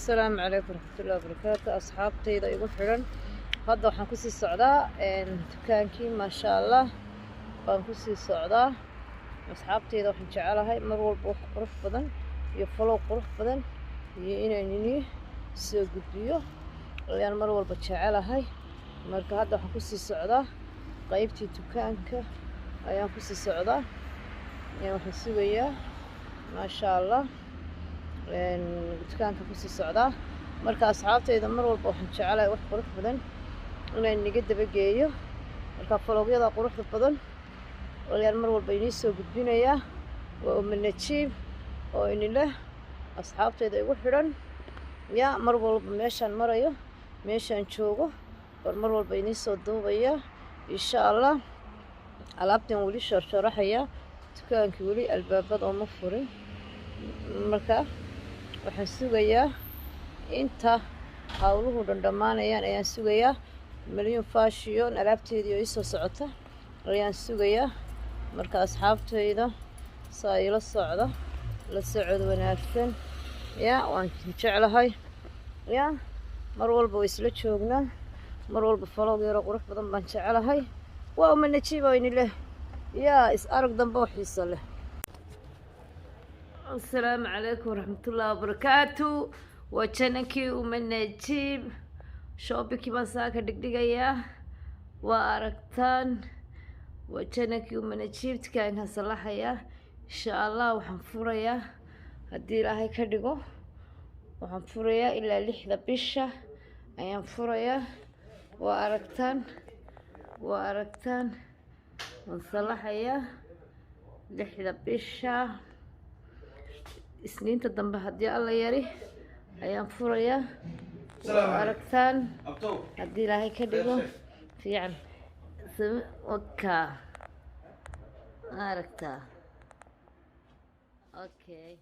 السلام عليكم ورحمة الله وبركاته أصحابتي إذا يقول حرن هذا وحن كسي السعداء دكانكي ما شاء الله وحن كسي السعداء أصحابتي إذا وحن جعلها هاي مرور قرف بدن يفلو قرف بدن يينيني سو قديو لأن مرور بتشعلها هاي مركا هذا وحن كسي السعداء قيبتي دكانك أيام كسي السعداء يعني وحن سويا ما شاء الله دكانka kusii socdaa marka asxaabtayda mar walba waxaan jecelahay wax qurux badan inaan niga daba geeyo marka faloogyada quruxda badan oo mar walba inii soo gudbinaya waa najiib oo inile asxaabtayda igu xidhan ya mar walba meeshaan marayo meeshaan joogo mar walba inii soo duubaya insha Allah alaabtan wali sharaxaya dukaankii wali albaabada oo ma furin marka waxaan sugayaa inta hawluhu dhammaanayaan ayaan sugayaa milyan fashion alaabteedii oo soo socota ayaan sugayaa marka asxaabtayda saayilo socda la socod wanaagsan ya waan jecelahay ya mar walba isla joognaa mar walba falog yar qurux badan baan jecelahay waa uma najiibo inile ya is arag dambe xiiso leh. السلام عليكم ورحمة الله وبركاته وجنكي ومن نجيب شوبكي مساكا دقدقيا واركتان وجنكي ومن نجيب تكاين هصلاحيا إن شاء الله وحنفوريا هدي لهي كدقو وحنفوريا إلا لحظة بشة أيام فوريا واركتان ونصلحيا لحظة بشة isniinta dambe haddii alla yari ayaan furayaa aragtaan haddii ilaahay ka dhigo fiican waka aragtaa okay.